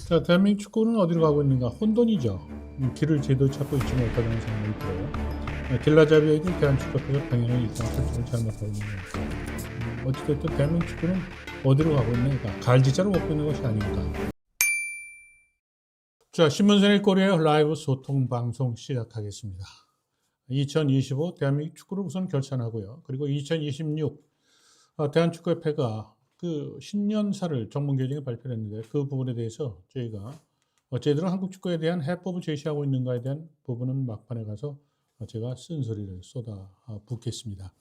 자, 대한민국 축구는 어디로 가고 있는가? 혼돈이죠. 길을 제대로 찾고 있지 못하다는 생각이 들어요. 길라잡이에 있는 대한축구협회가 당연히 일단 설정을 잘못하고 있는 것 같아요. 어찌됐든 대한민국 축구는 어디로 가고 있는가? 갈지자로 먹고 있는 것이 아닌가. 자, 신문선의 꼬리에 라이브 소통 방송 시작하겠습니다. 2025 대한민국 축구를 우선 결산하고요. 그리고 2026 대한축구협회가 그 신년사를 정문개정에 발표를 했는데 그 부분에 대해서 저희가 제대로 한국 축구에 대한 해법을 제시하고 있는가에 대한 부분은 막판에 가서 제가 쓴소리를 쏟아 붓겠습니다.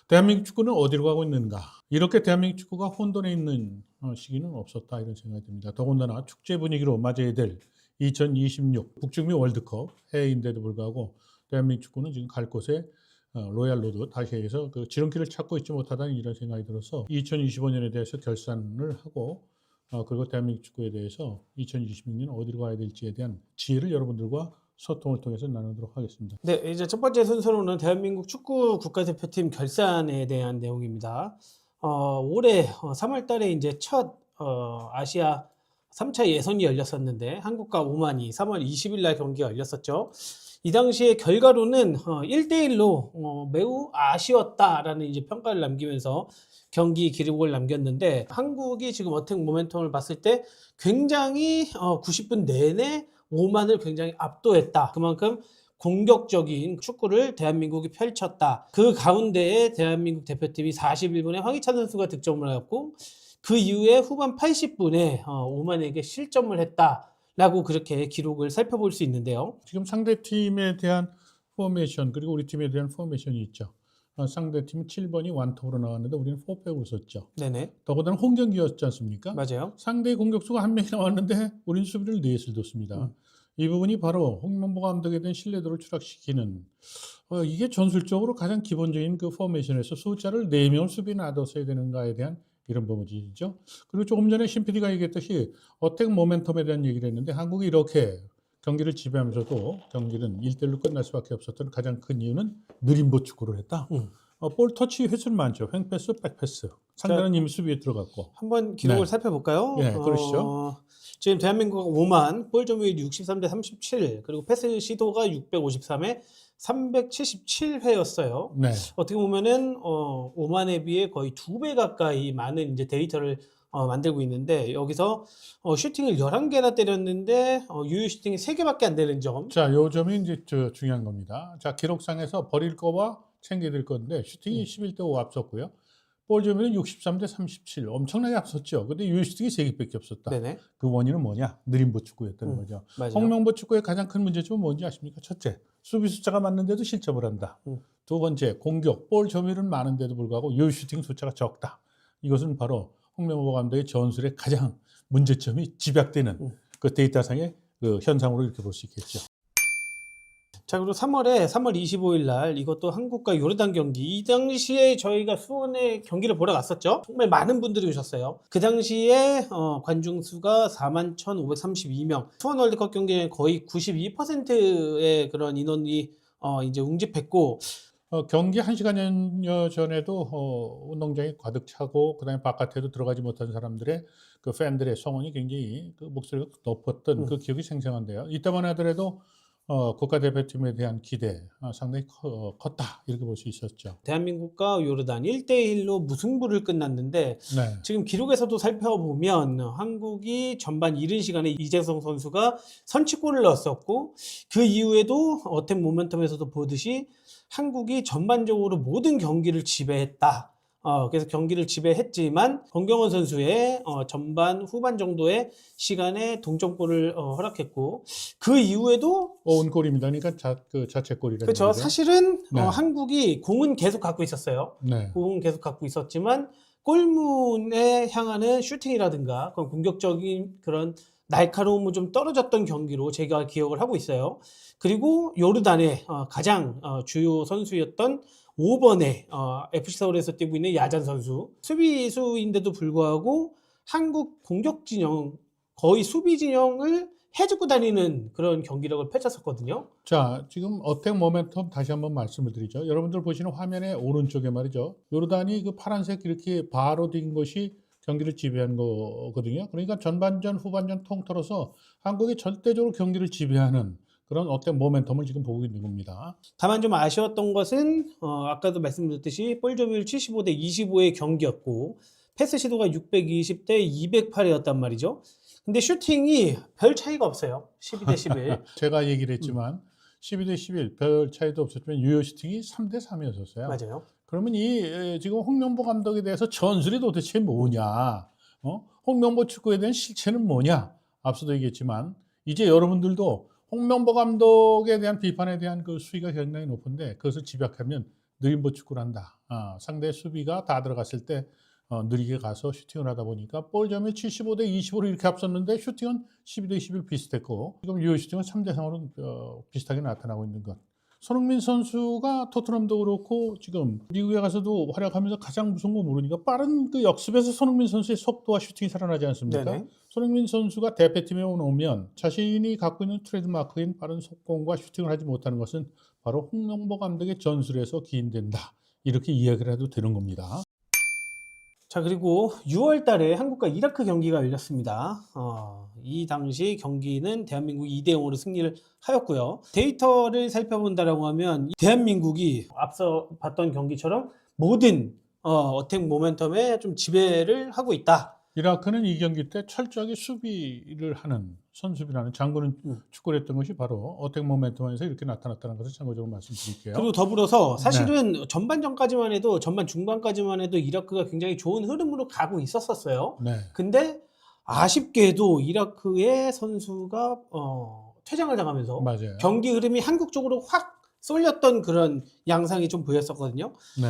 대한민국 축구는 어디로 가고 있는가? 이렇게 대한민국 축구가 혼돈에 있는 시기는 없었다 이런 생각이 듭니다. 더군다나 축제 분위기로 맞아야 될 2026 북중미 월드컵 해외인데도 불구하고 대한민국 축구는 지금 갈 곳에 로얄 로드 다시 해서 그 지름길을 찾고 있지 못하다는 이런 생각이 들어서 2025년에 대해서 결산을 하고 그리고 대한민국 축구에 대해서 2026년 어디로 가야 될지에 대한 지혜를 여러분들과 소통을 통해서 나누도록 하겠습니다. 네, 이제 첫 번째 순서로는 대한민국 축구 국가대표팀 결산에 대한 내용입니다. 올해 3월 달에 이제 첫 아시아 3차 예선이 열렸었는데 한국과 오만이 3월 20일 날 경기가 열렸었죠. 이 당시에 결과로는 1대1로 매우 아쉬웠다라는 이제 평가를 남기면서 경기 기록을 남겼는데 한국이 지금 어택 모멘텀을 봤을 때 굉장히 90분 내내 오만을 굉장히 압도했다. 그만큼 공격적인 축구를 대한민국이 펼쳤다. 그 가운데에 대한민국 대표팀이 41분에 황희찬 선수가 득점을 했고 그 이후에 후반 80분에 오만에게 실점을 했다라고 그렇게 기록을 살펴볼 수 있는데요. 지금 상대 팀에 대한 포메이션 그리고 우리 팀에 대한 포메이션이 있죠. 상대 팀 7번이 완톱으로 나왔는데 우리는 4백으로 썼죠. 네네. 더군다나 홈경기였지 않습니까? 맞아요. 상대의 공격수가 한 명이 나왔는데 우리는 수비를 넷을 뒀습니다. 이 부분이 바로 홍명보 감독에 대한 신뢰도를 추락시키는 이게 전술적으로 가장 기본적인 그 포메이션에서 숫자를 4명을 수비에 놔뒀어야 되는가에 대한 이런 부분이죠. 그리고 조금 전에 신 PD가 얘기했듯이 어택 모멘텀에 대한 얘기를 했는데 한국이 이렇게 경기를 지배하면서도 경기는 1대1로 끝날 수밖에 없었던 가장 큰 이유는 느린 보축구를 했다. 볼 터치 횟수는 많죠. 횡패스, 백패스. 상대는 이미 수비에 들어갔고. 한번 기록을 네. 살펴볼까요? 네, 그러시죠. 지금 대한민국 5만 볼 점유율 63대 37 그리고 패스 시도가 653에 377회였어요. 네. 어떻게 보면은 오만에 비해 거의 2배 가까이 많은 이제 데이터를 만들고 있는데 여기서 슈팅을 11개나 때렸는데 유효 슈팅이 3개밖에 안 되는 점. 자, 요 점이 이제 중요한 겁니다. 자, 기록상에서 버릴 거와 챙겨야 될 건데 슈팅이 11대 5 앞섰고요. 볼 점유율은 63대 37 엄청나게 앞섰죠. 근데 유효 슈팅이 3개밖에 없었다. 네네. 그 원인은 뭐냐? 느린 보축구였다는 거죠. 맞아요. 홍명보 축구의 가장 큰 문제점은 뭔지 아십니까? 첫째, 수비 숫자가 많은데도 실점을 한다. 두 번째, 공격, 볼 점유율은 많은데도 불구하고 유효 슈팅 숫자가 적다. 이것은 바로 홍명보 감독의 전술의 가장 문제점이 집약되는 그 데이터상의 그 현상으로 이렇게 볼 수 있겠죠. 자, 그리고 3월 25일 날 이것도 한국과 요르단 경기. 이 당시에 저희가 수원에 경기를 보러 갔었죠. 정말 많은 분들이 오셨어요. 그 당시에 관중 수가 41,532명. 수원 월드컵 경기에 거의 92%의 그런 인원이 이제 웅집했고 경기 1시간여 전에도 운동장이 가득 차고 그다음에 바깥에도 들어가지 못한 사람들의 그 팬들의 성원이 굉장히 그 목소리가 높았던 그 기억이 생생한데요. 이때만 하더라도 국가대표팀에 대한 기대 상당히 컸다 이렇게 볼 수 있었죠. 대한민국과 요르단 1대1로 무승부를 끝났는데 네. 지금 기록에서도 살펴보면 한국이 전반 이른 시간에 이재성 선수가 선취골을 넣었었고 그 이후에도 어택 모멘텀에서도 보듯이 한국이 전반적으로 모든 경기를 지배했다. 그래서 경기를 지배했지만 권경원 선수의 전반 후반 정도의 시간에 동점골을 허락했고 그 이후에도 온골입니다. 그러니까 자책골이라는 그렇죠. 거죠. 사실은 네. 한국이 공은 계속 갖고 있었어요. 네. 공은 계속 갖고 있었지만 골문에 향하는 슈팅이라든가 그런 공격적인 그런 날카로움은 좀 떨어졌던 경기로 제가 기억을 하고 있어요. 그리고 요르단의 가장 주요 선수였던 5번에 FC 서울에서 뛰고 있는 야잔 선수. 수비수인데도 불구하고 한국 공격 진영, 거의 수비 진영을 해주고 다니는 그런 경기력을 펼쳤었거든요. 자, 지금 어택 모멘텀 다시 한번 말씀을 드리죠. 여러분들 보시는 화면의 오른쪽에 말이죠. 요르단이 그 파란색 이렇게 바로 된 것이 경기를 지배한 거거든요. 그러니까 전반전, 후반전 통틀어서 한국이 절대적으로 경기를 지배하는 그런 어떤 모멘텀을 지금 보고 있는 겁니다. 다만 좀 아쉬웠던 것은 아까도 말씀드렸듯이 볼 점유율 75대 25의 경기였고 패스 시도가 620대 208이었단 말이죠. 근데 슈팅이 별 차이가 없어요. 12대 11. 제가 얘기를 했지만 12대 11 별 차이도 없었지만 유효 슈팅이 3대 3이었었어요. 맞아요. 그러면 지금 홍명보 감독에 대해서 전술이 도대체 뭐냐? 홍명보 축구에 대한 실체는 뭐냐? 앞서도 얘기했지만 이제 여러분들도 홍명보 감독에 대한 비판에 대한 그 수위가 굉장히 높은데 그것을 집약하면 느림보 축구를 한다. 상대 수비가 다 들어갔을 때 느리게 가서 슈팅을 하다 보니까 볼 점유율 75대 25로 이렇게 앞섰는데 슈팅은 12대 21 비슷했고 지금 유효 슈팅은 3대 3으로 비슷하게 나타나고 있는 것. 손흥민 선수가 토트넘도 그렇고 지금 미국에 가서도 활약하면서 가장 무서운 거 모르니까 빠른 그 역습에서 손흥민 선수의 속도와 슈팅이 살아나지 않습니까? 네네. 손흥민 선수가 대표팀에 오면 자신이 갖고 있는 트레이드마크인 빠른 속공과 슈팅을 하지 못하는 것은 바로 홍명보 감독의 전술에서 기인된다. 이렇게 이야기를 해도 되는 겁니다. 자, 그리고 6월 달에 한국과 이라크 경기가 열렸습니다. 이 당시 경기는 대한민국이 2대 0으로 승리를 하였고요. 데이터를 살펴본다라고 하면 대한민국이 앞서 봤던 경기처럼 모든 어택 모멘텀에 좀 지배를 하고 있다. 이라크는 이 경기 때 철저하게 수비를 하는 선수비라는 장구는 축구를 했던 것이 바로 어택 모멘텀에서 이렇게 나타났다는 것을 참고적으로 말씀드릴게요. 그리고 더불어서 사실은 전반전까지만 해도 전반 중반까지만 해도 이라크가 굉장히 좋은 흐름으로 가고 있었어요. 네. 근데 아쉽게도 이라크의 선수가 퇴장을 당하면서 맞아요. 경기 흐름이 한국 쪽으로 확 쏠렸던 그런 양상이 좀 보였었거든요. 네.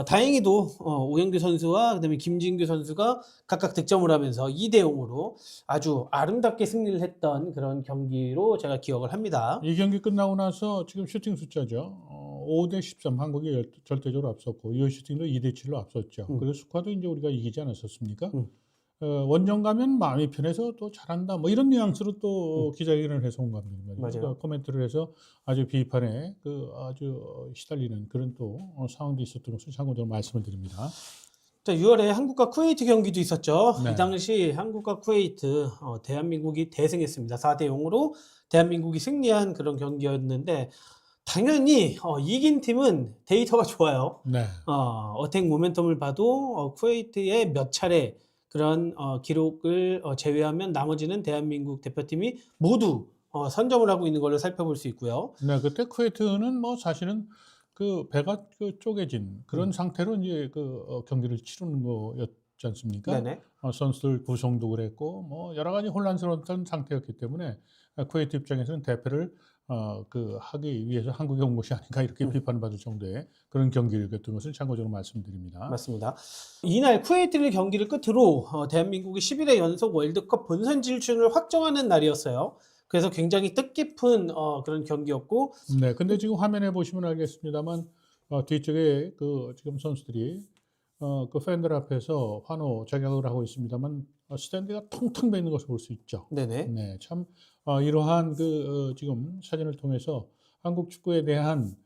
다행히도 오영규 선수와 그다음에 김진규 선수가 각각 득점을 하면서 2대 0으로 아주 아름답게 승리를 했던 그런 경기로 제가 기억을 합니다. 이 경기 끝나고 나서 지금 슈팅 숫자죠. 5대 13 한국이 절대적으로 앞섰고 유효 슈팅도 2대 7로 앞섰죠. 그리고 스쿼드 이제 우리가 이기지 않았었습니까? 원정 가면 마음이 편해서 또 잘한다. 뭐 이런 뉘앙스로 또 기자회견을 해서 온 겁니다. 맞아요. 그러니까 코멘트를 해서 아주 비판에 아주 시달리는 그런 또 상황도 있었던 것을 참고적으로 말씀을 드립니다. 자, 6월에 한국과 쿠웨이트 경기도 있었죠. 네. 이 당시 한국과 쿠웨이트 대한민국이 대승했습니다. 4대 0으로 대한민국이 승리한 그런 경기였는데 당연히 이긴 팀은 데이터가 좋아요. 네. 어택 모멘텀을 봐도 쿠웨이트의 몇 차례 그런 기록을 제외하면 나머지는 대한민국 대표팀이 모두 선점을 하고 있는 걸로 살펴볼 수 있고요. 네, 그때 쿠웨이트는 뭐 사실은 그 배가 쪼개진 그런 상태로 이제 경기를 치르는 거였지 않습니까? 네네. 선수들 구성도 그랬고 뭐 여러 가지 혼란스러웠던 상태였기 때문에 쿠웨이트 입장에서는 대패를 하기 위해서 한국에 온 것이 아닌가 이렇게 비판받을 정도의 그런 경기였던 것을 참고적으로 말씀드립니다. 맞습니다. 이날 쿠웨이트 경기를 끝으로 대한민국이 11회 연속 월드컵 본선 진출을 확정하는 날이었어요. 그래서 굉장히 뜻깊은 그런 경기였고. 네, 근데 지금 화면에 보시면 알겠습니다만 뒤쪽에 지금 선수들이 그 팬들 앞에서 환호 작약을 하고 있습니다만 스탠드가 텅텅 배 있는 것을 볼 수 있죠. 네네. 네, 참 이러한 지금 사진을 통해서 한국 축구에 대한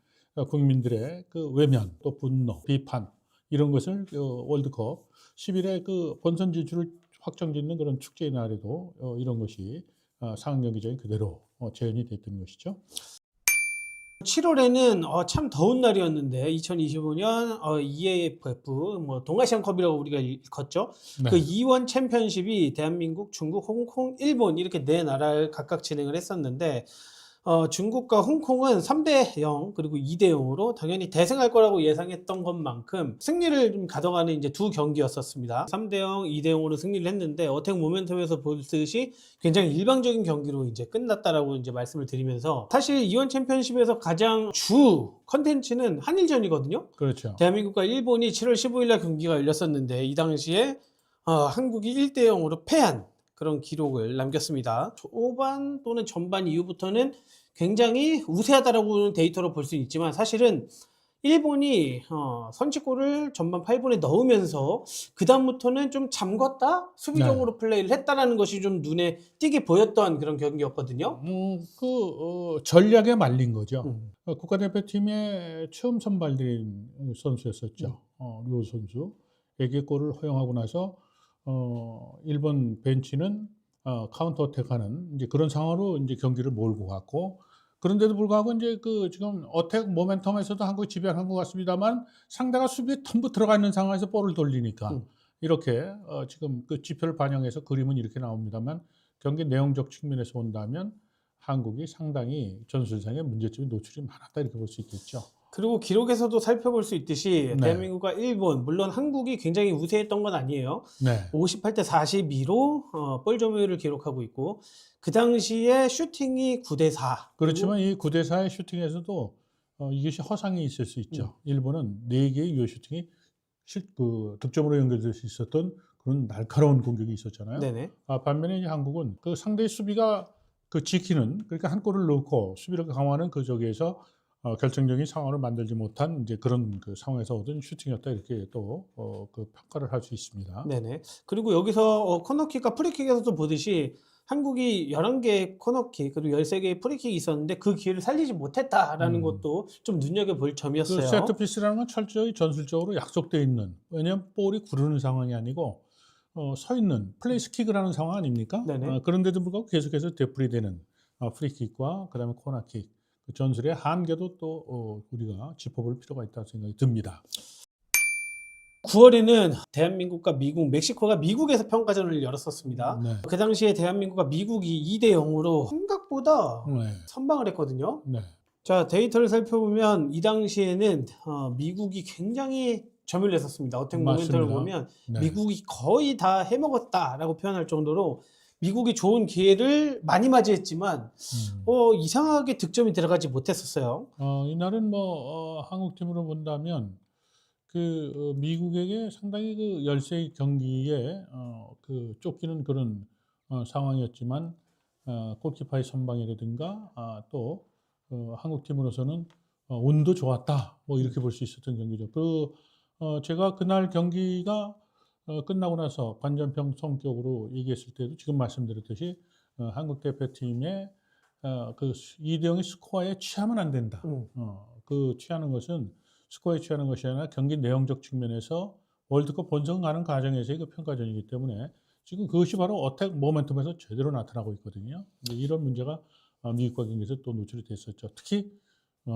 국민들의 그 외면, 또 분노, 비판 이런 것을 월드컵 10일에 그 본선 진출을 확정짓는 그런 축제의 날에도 이런 것이 상황 경기장에 그대로 재현이 됐던 것이죠. 7월에는 참 더운 날이었는데 2025년 EAFF 뭐 동아시안컵이라고 우리가 일컫죠. 네. 그 E1 챔피언십이 대한민국, 중국, 홍콩, 일본 이렇게 네 나라를 각각 진행을 했었는데 중국과 홍콩은 3대 0 그리고 2대 0으로 당연히 대승할 거라고 예상했던 것만큼 승리를 좀 가져가는 이제 두 경기였었습니다. 3대 0, 2대 0으로 승리를 했는데 어택 모멘텀에서 보듯이 굉장히 일방적인 경기로 이제 끝났다라고 이제 말씀을 드리면서 사실 E1 챔피언십에서 가장 주 컨텐츠는 한일전이거든요. 그렇죠. 대한민국과 일본이 7월 15일날 경기가 열렸었는데 이 당시에 한국이 1대 0으로 패한 그런 기록을 남겼습니다. 초반 또는 전반 이후부터는 굉장히 우세하다라고 데이터로 볼 수 있지만 사실은 일본이 선취골을 전반 8분에 넣으면서 그 다음부터는 좀 잠궜다 수비적으로 플레이를 했다라는 것이 좀 눈에 띄게 보였던 그런 경기였거든요. 전략에 말린 거죠. 국가대표팀에 처음 선발된 선수였었죠. 류 선수에게 골을 허용하고 나서 일본 벤치는 카운터 어택하는 이제 그런 상황으로 이제 경기를 몰고 갔고 그런데도 불구하고 이제 그 지금 어택 모멘텀에서도 한국이 지배한 것 같습니다만 상대가 수비에 텀부 들어가 있는 상황에서 볼을 돌리니까 음. 이렇게 지금 그 지표를 반영해서 그림은 이렇게 나옵니다만 경기 내용적 측면에서 본다면 한국이 상당히 전술상의 문제점이 노출이 많았다 이렇게 볼 수 있겠죠. 그리고 기록에서도 살펴볼 수 있듯이 네. 대한민국과 일본, 물론 한국이 굉장히 우세했던 건 아니에요. 네. 58대 42로 볼 점유율을 기록하고 있고 그 당시에 슈팅이 9대 4. 그렇지만 이 9대 4의 슈팅에서도 이것이 허상이 있을 수 있죠. 일본은 4개의 유효 슈팅이 득점으로 연결될 수 있었던 그런 날카로운 공격이 있었잖아요. 네네. 반면에 이제 한국은 그 상대의 수비가 그 지키는 그러니까 한 골을 넣고 수비를 강화하는 그 저기에서 결정적인 상황을 만들지 못한 이제 그런 그 상황에서 얻은 슈팅이었다 이렇게 또 그 평가를 할 수 있습니다. 네네. 그리고 여기서 코너킥과 프리킥에서도 보듯이 한국이 11개의 코너킥 그리고 13개의 프리킥이 있었는데 그 기회를 살리지 못했다라는 것도 좀 눈여겨볼 그 점이었어요. 세트피스라는 건 철저히 전술적으로 약속되어 있는 왜냐하면 볼이 구르는 상황이 아니고 서 있는 플레이스킥을 하는 상황 아닙니까? 네네. 그런데도 불구하고 계속해서 되풀이되는 프리킥과 그다음에 코너킥 그 전술의 한계도 또 우리가 짚어볼 필요가 있다고 생각이 듭니다. 9월에는 대한민국과 미국, 멕시코가 미국에서 평가전을 열었었습니다. 네. 그 당시에 대한민국과 미국이 2대 0으로 생각보다 네. 선방을 했거든요. 네. 자, 데이터를 살펴보면 이 당시에는 미국이 굉장히 점유를 했었습니다. 어택 모멘텀을 맞습니다. 보면 네. 미국이 거의 다 해먹었다라고 표현할 정도로 미국이 좋은 기회를 많이 맞이했지만 이상하게 득점이 들어가지 못했었어요. 이날은 한국 팀으로 본다면 미국에게 상당히 그 열세 경기에 그 쫓기는 그런 상황이었지만 골키퍼의 선방이라든가 또 한국 팀으로서는 운도 좋았다 뭐 이렇게 볼 수 있었던 경기죠. 제가 그날 경기가 끝나고 나서 관전평 성격으로 얘기했을 때도 지금 말씀드렸듯이 한국 대표팀의 그 2대 0의 스코어에 취하면 안 된다. 그 취하는 것은 스코어에 취하는 것이 아니라 경기 내용적 측면에서 월드컵 본선가는 과정에서의 그 평가전이기 때문에 지금 그것이 바로 어택 모멘텀에서 제대로 나타나고 있거든요. 이런 문제가 미국과 경기에서 또 노출이 됐었죠. 특히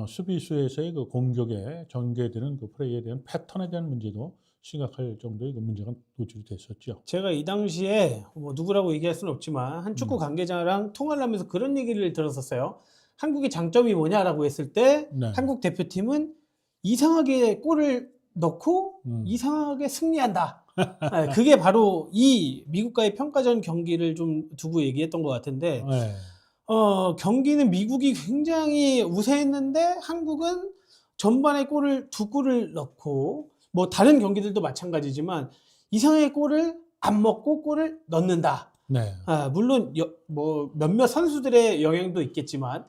수비수에서의 그 공격에 전개되는 그 플레이에 대한 패턴에 대한 문제도 심각할 정도의 그 문제가 노출이 됐었죠. 제가 이 당시에 누구라고 얘기할 수는 없지만 한 축구 관계자랑 통화를 하면서 그런 얘기를 들었었어요. 한국의 장점이 뭐냐라고 했을 때 네. 한국 대표팀은 이상하게 골을 넣고 이상하게 승리한다. 네, 그게 바로 이 미국과의 평가전 경기를 좀 두고 얘기했던 것 같은데 네. 경기는 미국이 굉장히 우세했는데 한국은 전반에 두 골을 넣고 뭐 다른 경기들도 마찬가지지만 이상하게 골을 안 먹고 골을 넣는다. 네. 물론 뭐 몇몇 선수들의 영향도 있겠지만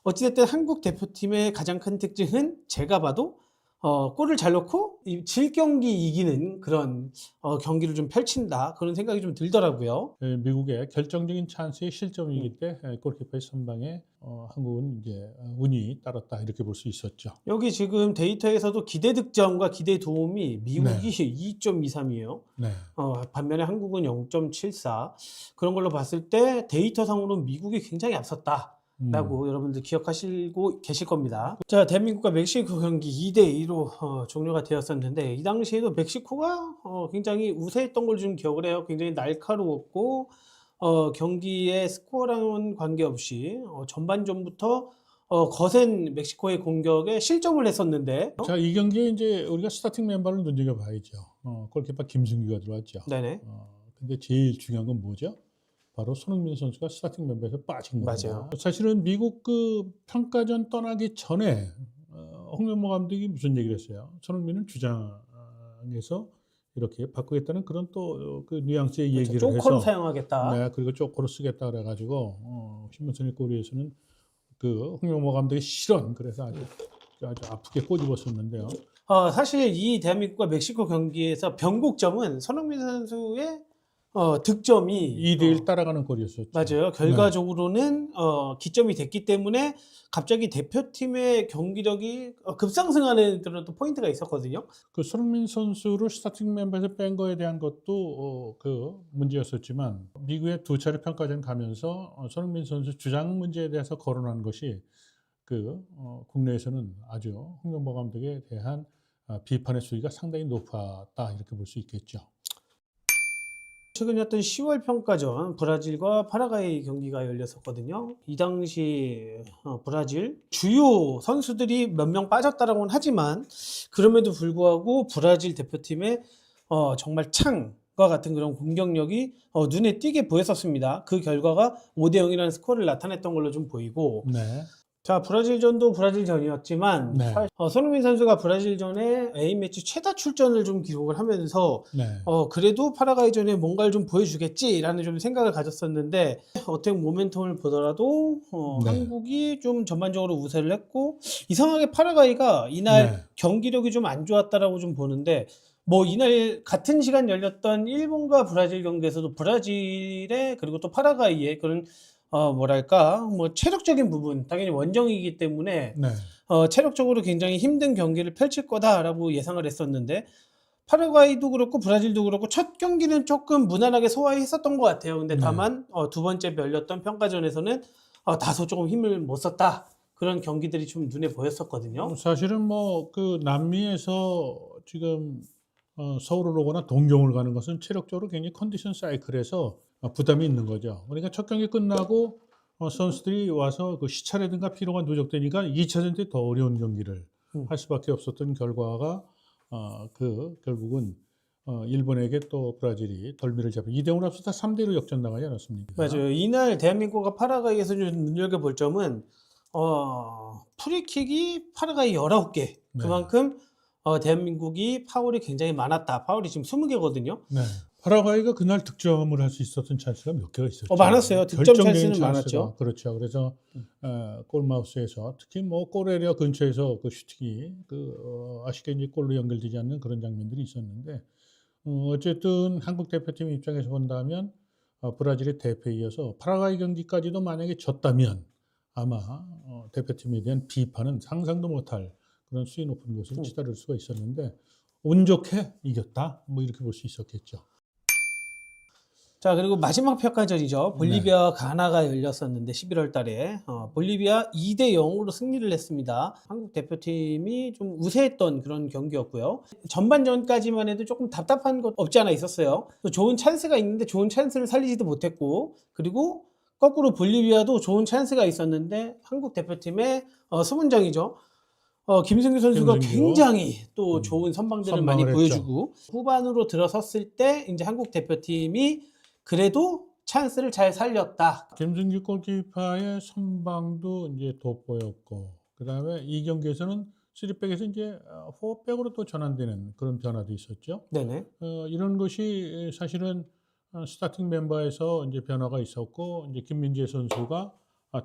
어찌됐든 한국 대표팀의 가장 큰 특징은 제가 봐도 골을 잘 넣고 질 경기 이기는 그런 경기를 좀 펼친다 그런 생각이 좀 들더라고요. 미국의 결정적인 찬스의 실점이기 때 골키퍼의 선방에 한국은 이제 운이 따랐다 이렇게 볼 수 있었죠. 여기 지금 데이터에서도 기대 득점과 기대 도움이 미국이 2.23이에요. 네. 반면에 한국은 0.74 그런 걸로 봤을 때 데이터상으로는 미국이 굉장히 앞섰다. 라고 여러분들 기억하시고 계실 겁니다. 자, 대한민국과 멕시코 경기 2대2로 종료가 되었었는데 이 당시에도 멕시코가 굉장히 우세했던 걸 좀 기억을 해요. 굉장히 날카로웠고 경기의 스코어랑은 관계없이 전반전부터 거센 멕시코의 공격에 실점을 했었는데 자, 이 경기에 이제 우리가 스타팅 멤버를 눈여겨봐야죠. 골키퍼 김승규가 들어왔죠. 네네. 근데 제일 중요한 건 뭐죠? 바로 손흥민 선수가 스타팅 멤버에서 빠진 겁니다. 맞아요. 사실은 미국 그 평가전 떠나기 전에 홍명보 감독이 무슨 얘기를 했어요? 손흥민은 주장에서 이렇게 바꾸겠다는 그런 또 그 뉘앙스의 그렇죠. 얘기를 쪼코로 해서 사용하겠다. 네, 그리고 쪼코로 쓰겠다 그래가지고 신문선의 꼬리에서는 그 홍명보 감독의 실언 그래서 아주 아프게 꼬집었었는데요. 사실 이 대한민국과 멕시코 경기에서 변곡점은 손흥민 선수의 득점이 2대1 따라가는 골이었었죠. 맞아요. 결과적으로는 기점이 됐기 때문에 갑자기 대표팀의 경기력이 급상승하는 그런 또 포인트가 있었거든요. 그 손흥민 선수를 스타팅 멤버에서 뺀 거에 대한 것도 그 문제였었지만 미국의 두 차례 평가전 가면서 손흥민 선수 주장 문제에 대해서 거론한 것이 그 국내에서는 아주 홍명보 감독에 대한 비판의 수위가 상당히 높았다 이렇게 볼 수 있겠죠. 최근이었던 10월 평가전 브라질과 파라과이 경기가 열렸었거든요. 이 당시 브라질 주요 선수들이 몇 명 빠졌다라고는 하지만 그럼에도 불구하고 브라질 대표팀의 정말 창과 같은 그런 공격력이 눈에 띄게 보였었습니다. 그 결과가 5대 0이라는 스코어를 나타냈던 걸로 좀 보이고 네. 자, 브라질전도 브라질전이었지만 네. 손흥민 선수가 브라질전에 A매치 최다 출전을 좀 기록을 하면서 네. 그래도 파라과이전에 뭔가를 좀 보여주겠지라는 좀 생각을 가졌었는데 어떻게 모멘텀을 보더라도 네. 한국이 좀 전반적으로 우세를 했고 이상하게 파라과이가 이날 네. 경기력이 좀 안 좋았다라고 좀 보는데 뭐 이날 같은 시간 열렸던 일본과 브라질 경기에서도 브라질의 그리고 또 파라과이의 그런 뭐랄까 뭐 체력적인 부분 당연히 원정이기 때문에 네. 체력적으로 굉장히 힘든 경기를 펼칠 거다라고 예상을 했었는데 파라과이도 그렇고 브라질도 그렇고 첫 경기는 조금 무난하게 소화했었던 것 같아요. 근데 네. 다만 두 번째 열렸던 평가전에서는 다소 조금 힘을 못 썼다 그런 경기들이 좀 눈에 보였었거든요. 사실은 뭐 그 남미에서 지금 서울을 오거나 동경을 가는 것은 체력적으로 굉장히 컨디션 사이클에서 부담이 있는 거죠. 그러니까 첫 경기 끝나고 선수들이 와서 그 시차라든가 피로가 누적되니까 2차전 때 더 어려운 경기를 할 수밖에 없었던 결과가 그 결국은 일본에게 또 브라질이 덜미를 잡고 2대 0으로 앞서다 3대 1로 역전당하지 않았습니까? 맞아요. 이날 대한민국과 파라과이에서 좀 눈여겨볼 점은 프리킥이 파라과이 19개 네. 그만큼 대한민국이 파울이 굉장히 많았다. 파울이 지금 20개거든요. 네. 파라과이가 그날 득점을 할 수 있었던 찬스가 몇 개가 있었죠. 많았어요. 득점 결정적인 찬스는 많았죠. 그렇죠. 그래서 골마우스에서 특히 뭐 골에리어 근처에서 그 슈팅이 아쉽게 이제 골로 연결되지 않는 그런 장면들이 있었는데 어쨌든 한국 대표팀 입장에서 본다면 브라질의 대패에 이어서 파라과이 경기까지도 만약에 졌다면 아마 대표팀에 대한 비판은 상상도 못할 그런 수위 높은 것을 치달을 수가 있었는데 운 좋게 이겼다 뭐 이렇게 볼 수 있었겠죠. 자, 그리고 마지막 평가전이죠. 볼리비아와 가나가 열렸었는데 11월 달에 볼리비아 2대 0으로 승리를 했습니다. 한국 대표팀이 좀 우세했던 그런 경기였고요. 전반전까지만 해도 조금 답답한 것 없지 않아 있었어요. 또 좋은 찬스가 있는데 좋은 찬스를 살리지도 못했고 그리고 거꾸로 볼리비아도 좋은 찬스가 있었는데 한국 대표팀의 수문장이죠. 김승규 선수가 굉장히 또 좋은 선방들을 많이 선방을 보여주고 후반으로 들어섰을 때 이제 한국 대표팀이 그래도 찬스를 잘 살렸다. 김승규 골키퍼의 선방도 이제 돋보였고 그다음에 이 경기에서는 3백에서 이제 4백으로 또 전환되는 그런 변화도 있었죠. 네네. 이런 것이 사실은 스타팅 멤버에서 이제 변화가 있었고 이제 김민재 선수가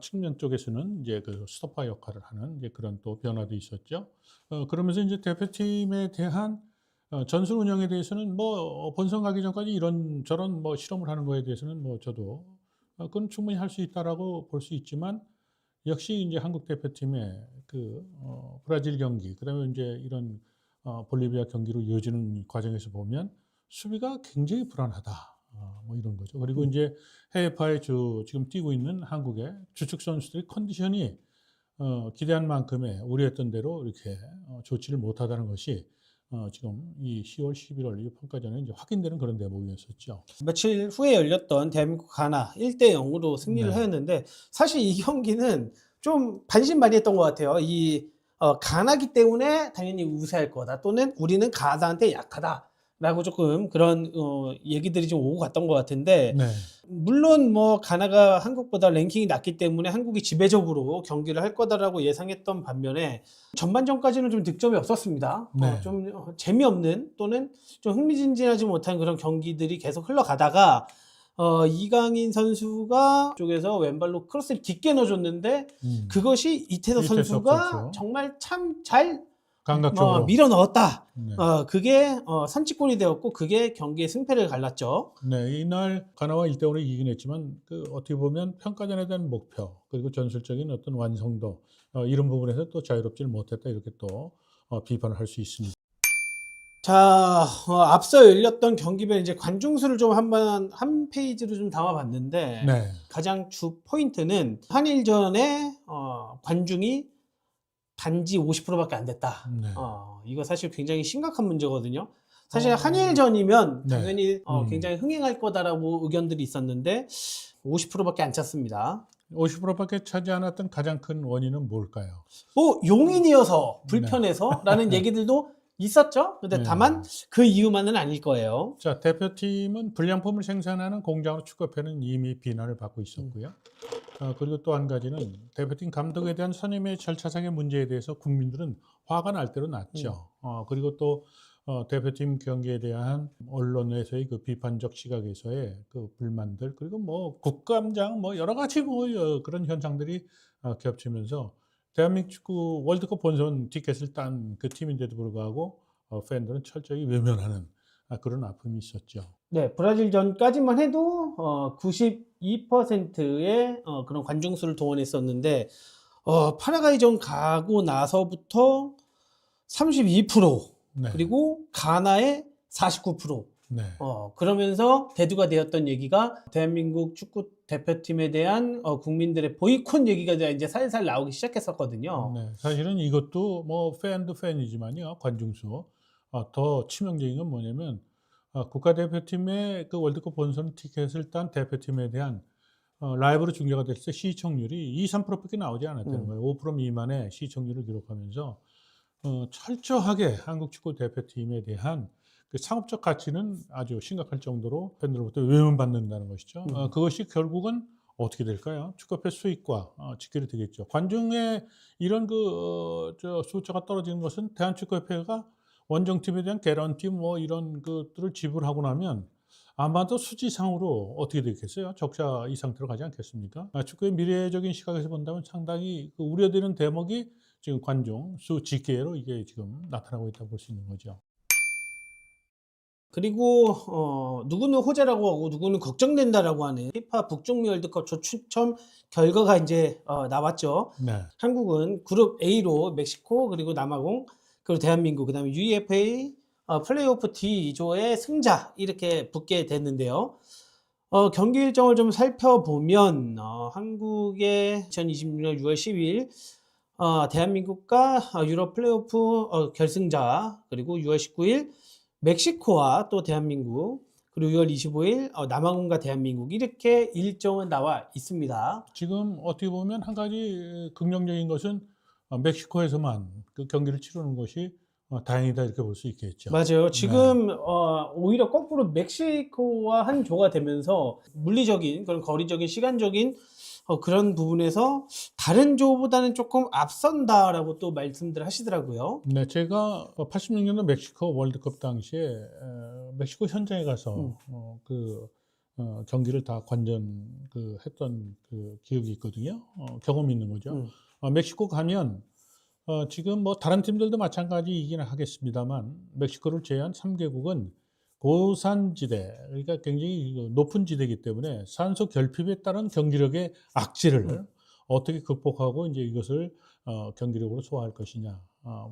측면 쪽에서는 이제 그 스토퍼 역할을 하는 이제 그런 또 변화도 있었죠. 그러면서 이제 대표팀에 대한 전술 운영에 대해서는 뭐 본선 가기 전까지 이런저런 뭐 실험을 하는 거에 대해서는 뭐 저도 그건 충분히 할 수 있다라고 볼 수 있지만 역시 이제 한국 대표팀의 그 브라질 경기 그다음에 이제 이런 볼리비아 경기로 이어지는 과정에서 보면 수비가 굉장히 불안하다. 뭐 이런 거죠. 그리고 이제 해외파에 지금 뛰고 있는 한국의 주축 선수들의 컨디션이 기대한 만큼의 우려했던 대로 이렇게 좋지를 못하다는 것이 지금 이 10월, 11월 이 평가전에 이제 확인되는 그런 대목이었었죠. 며칠 후에 열렸던 대한민국 가나 1대 0으로 승리를 네. 하였는데 사실 이 경기는 좀 반신반의했던 것 같아요. 이 가나기 때문에 당연히 우세할 거다 또는 우리는 가나한테 약하다라고 조금 그런 얘기들이 좀 오고 갔던 것 같은데 네. 물론 뭐 가나가 한국보다 랭킹이 낮기 때문에 한국이 지배적으로 경기를 할 거다라고 예상했던 반면에 전반전까지는 좀 득점이 없었습니다. 네. 좀 재미없는 또는 좀 흥미진진하지 못한 그런 경기들이 계속 흘러가다가 이강인 선수가 쪽에서 왼발로 크로스를 깊게 넣어줬는데 그것이 이태석 이태석 선수가 선수. 정말 참 잘 감각적으로. 밀어 넣었다. 네. 그게 선취골이 되었고 그게 경기의 승패를 갈랐죠. 네, 이날 가나와 1대5로 이기긴 했지만 어떻게 보면 평가전에 대한 목표 그리고 전술적인 어떤 완성도 이런 부분에서 또 자유롭지를 못했다 이렇게 또 비판을 할 수 있습니다. 자, 앞서 열렸던 경기별 이제 관중수를 좀 한 페이지로 좀 담아봤는데 네, 가장 주 포인트는 한일전에 관중이 단지 50%밖에 안 됐다. 네. 이거 사실 굉장히 심각한 문제거든요. 사실 어, 한일전이면 네. 당연히 굉장히 흥행할 거다라고 의견들이 있었는데 50%밖에 안 찼습니다. 50%밖에 차지 않았던 가장 큰 원인은 뭘까요? 뭐 용인이어서 네. 불편해서라는 얘기들도 있었죠. 근데 네. 다만 그 이유만은 아닐 거예요. 자, 대표팀은 불량품을 생산하는 공장으로 축구협회는 이미 비난을 받고 있었고요. 그리고 또 한 가지는 대표팀 감독에 대한 선임의 절차상의 문제에 대해서 국민들은 화가 날 대로 났죠. 그리고 또 대표팀 경기에 대한 언론에서의 그 비판적 시각에서의 그 불만들 그리고 뭐 국감장 뭐 여러 가지 뭐 그런 현상들이 겹치면서 대한민국 축구 월드컵 본선 티켓을 딴 그 팀인데도 불구하고 팬들은 철저히 외면하는 그런 아픔이 있었죠. 네, 브라질전까지만 해도 92%의 그런 관중수를 동원했었는데 파라과이전 가고 나서부터 32% 네. 그리고 가나의 49%. 네. 그러면서 대두가 되었던 얘기가 대한민국 축구 대표팀에 대한 국민들의 보이콧 얘기가 이제 살살 나오기 시작했었거든요. 네, 사실은 이것도 뭐 팬도 팬이지만요, 관중수. 더 치명적인 건 뭐냐면, 국가대표팀의 그 월드컵 본선 티켓을 딴 대표팀에 대한 라이브로 중계가 됐을 때 시청률이 2, 3%밖에 나오지 않았다는 거예요. 5% 미만의 시청률을 기록하면서 철저하게 한국 축구 대표팀에 대한 그 상업적 가치는 아주 심각할 정도로 팬들로부터 외면받는다는 것이죠. 그것이 결국은 어떻게 될까요? 축구협회 수익과 직결이 되겠죠. 관중의 이런 숫자가 떨어지는 것은 대한축구협회가 원정팀에 대한 개런티 뭐 이런 것들을 지불하고 나면 아마도 수지상으로 어떻게 되겠어요? 적자 이 상태로 가지 않겠습니까? 축구의 미래적인 시각에서 본다면 상당히 그 우려되는 대목이 지금 관중 수 집계로 이게 지금 나타나고 있다고 볼 수 있는 거죠. 그리고 누구는 호재라고 하고 누구는 걱정된다라고 하는 피파 북중미 월드컵 조추첨 결과가 이제 나왔죠. 네. 한국은 그룹 A로 멕시코 그리고 남아공 그리고 대한민국 그다음에 UEFA 플레이오프 D조의 승자 이렇게 붙게 됐는데요. 경기 일정을 좀 살펴보면 한국의 2026년 6월 10일 대한민국과 유럽 플레이오프 결승자 그리고 6월 19일 멕시코와 또 대한민국 그리고 6월 25일 남아공과 대한민국 이렇게 일정은 나와 있습니다. 지금 어떻게 보면 한 가지 긍정적인 것은 멕시코에서만 그 경기를 치르는 것이 다행이다 이렇게 볼 수 있겠죠. 맞아요. 네. 지금 오히려 거꾸로 멕시코와 한 조가 되면서 물리적인 그런 거리적인 시간적인 그런 부분에서 다른 조보다는 조금 앞선다라고 또 말씀들 하시더라고요. 네, 제가 86년도 멕시코 월드컵 당시에 멕시코 현장에 가서 경기를 다 했던 그 기억이 있거든요. 경험이 있는 거죠. 멕시코 가면 지금 뭐 다른 팀들도 마찬가지이긴 하겠습니다만 멕시코를 제외한 3개국은 고산지대, 그러니까 굉장히 높은 지대이기 때문에 산소 결핍에 따른 경기력의 악재를 어떻게 극복하고 이제 이것을 경기력으로 소화할 것이냐,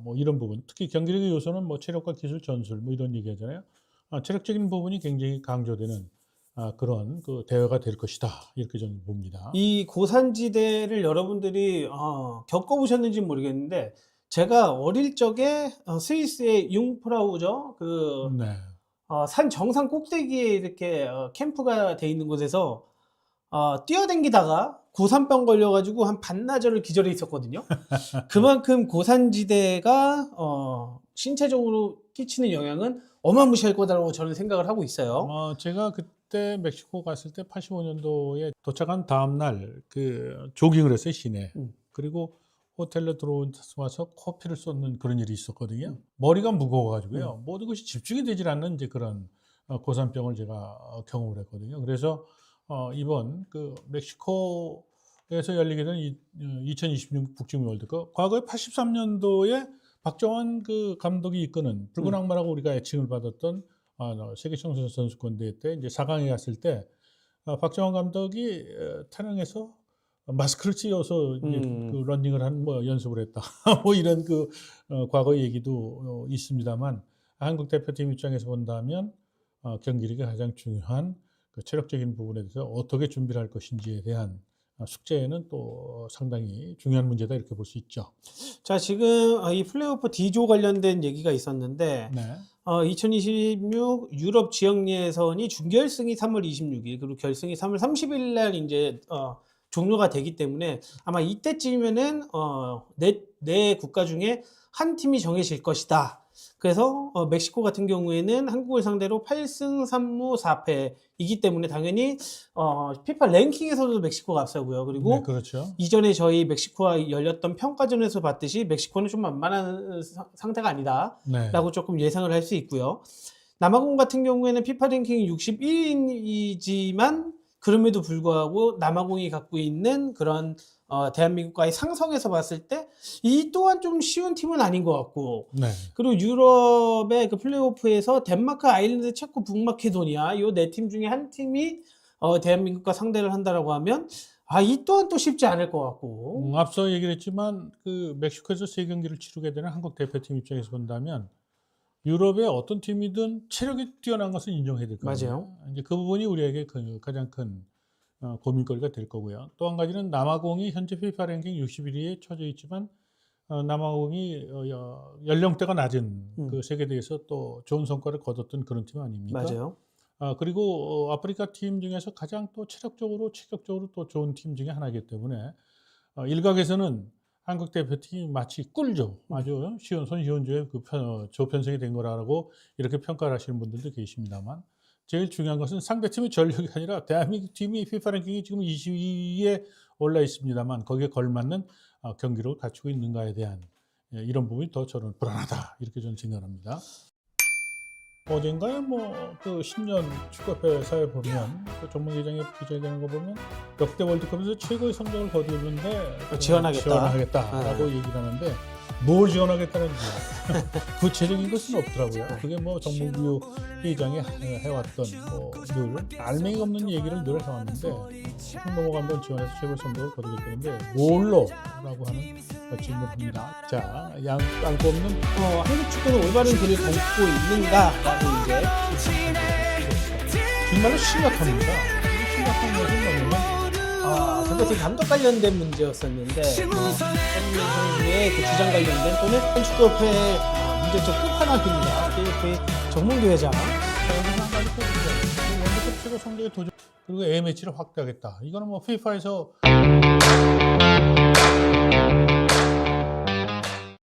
뭐 이런 부분. 특히 경기력의 요소는 뭐 체력과 기술 전술 뭐 이런 얘기하잖아요. 체력적인 부분이 굉장히 강조되는 그런 그 대회가 될 것이다 이렇게 저는 봅니다. 이 고산지대를 여러분들이 겪어보셨는지 모르겠는데 제가 어릴 적에 스위스의 융프라우죠. 네. 산 정상 꼭대기에 이렇게 캠프가 돼 있는 곳에서 뛰어댕기다가 고산병 걸려가지고 한 반나절을 기절해 있었거든요. 그만큼 고산지대가 신체적으로 끼치는 영향은 어마무시할 거다라고 저는 생각을 하고 있어요. 제가 그때 멕시코 갔을 때 85년도에 도착한 다음 날 그 조깅을 했어요, 시내. 그리고 호텔로 들어와서 커피를 쏟는 그런 일이 있었거든요. 머리가 무거워가지고요. 모든 것이 집중이 되질 않는 이제 그런 고산병을 제가 경험을 했거든요. 그래서 이번 그 멕시코에서 열리게 된 2026 북중미 월드컵, 과거에 83년도에 박정환 그 감독이 이끄는 붉은 악마라고 우리가 애칭을 받았던 세계 청소년 선수권 대회 때 이제 4강에 갔을 때 박정환 감독이 타령에서 마스크를 씌워서 이제 그 런닝을 한 뭐 연습을 했다. 뭐 이런 그 과거 얘기도 있습니다만 한국 대표팀 입장에서 본다면 경기력이 가장 중요한 그 체력적인 부분에 대해서 어떻게 준비를 할 것인지에 대한 숙제는 또 상당히 중요한 문제다 이렇게 볼 수 있죠. 자, 지금 이 플레이오프 D조 관련된 얘기가 있었는데 네. 2026 유럽 지역 예선이 준결승이 3월 26일 그리고 결승이 3월 30일 날 이제 종료가 되기 때문에 아마 이때쯤이면은 네 국가 중에 한 팀이 정해질 것이다. 그래서 멕시코 같은 경우에는 한국을 상대로 8승 3무 4패이기 때문에 당연히 피파 랭킹에서도 멕시코가 앞서고요. 그리고 네, 그렇죠. 이전에 저희 멕시코와 열렸던 평가전에서 봤듯이 멕시코는 좀 만만한 상태가 아니다 네. 라고 조금 예상을 할 수 있고요. 남아공 같은 경우에는 피파 랭킹이 61위이지만 그럼에도 불구하고 남아공이 갖고 있는 그런 대한민국과의 상성에서 봤을 때 이 또한 좀 쉬운 팀은 아닌 것 같고, 네. 그리고 유럽의 그 플레이오프에서 덴마크, 아일랜드, 체코, 북마케도니아 요 네 팀 중에 한 팀이 대한민국과 상대를 한다라고 하면 이 또한 또 쉽지 않을 것 같고. 앞서 얘기를 했지만 그 멕시코에서 3경기를 치르게 되는 한국 대표팀 입장에서 본다면 유럽의 어떤 팀이든 체력이 뛰어난 것은 인정해야 될 거예요. 맞아요. 이제 그 부분이 우리에게 가장 큰 고민거리가 될 거고요. 또 한 가지는 남아공이 현재 피파 랭킹 61위에 처져 있지만 남아공이 연령대가 낮은 그 세계대회에서 또 좋은 성과를 거뒀던 그런 팀 아닙니까? 맞아요. 그리고 아프리카 팀 중에서 가장 또 체력적으로 체격적으로 또 좋은 팀 중에 하나이기 때문에 일각에서는 한국 대표팀이 마치 꿀조, 아주 손쉬운 조의 그 조편성이 된 거라고 이렇게 평가를 하시는 분들도 계십니다만 제일 중요한 것은 상대팀의 전력이 아니라 대한민국 팀이 피파 랭킹이 지금 22위에 올라 있습니다만 거기에 걸맞는 경기력을 갖추고 있는가에 대한 이런 부분이 더 저는 불안하다 이렇게 저는 생각합니다. 어젠가에 그 신년 축구협회 사회 보면 그 전문 기자가 되는 거 보면 역대 월드컵에서 최고의 성적을 거두는데 지원하겠다라고 얘기를 하는데 뭘 지원하겠다는 거예요. 구체적인 것은 없더라고요. 그게 정문규 회장이 해왔던 늘 알맹이 없는 얘기를 늘 해왔는데 홍명보 감독 지원해서 최고의 성적을 거두겠다는데 뭘로라고 하는 질문입니다. 자, 양거 없는 한국 축구는 올바른 길을 걷고 있는가라고 이제 정말로 심각합니다. 심각한 것은 뭐냐면 상대팀 감독 관련된 문제였었는데 선수의 그 주장 관련된 또는 축구협회 문제점 끝판왕입니다. KFA 정문규 회장. 월드컵 최고 성적의 도전 그리고 A매치를 확대하겠다. 이거는 피파에서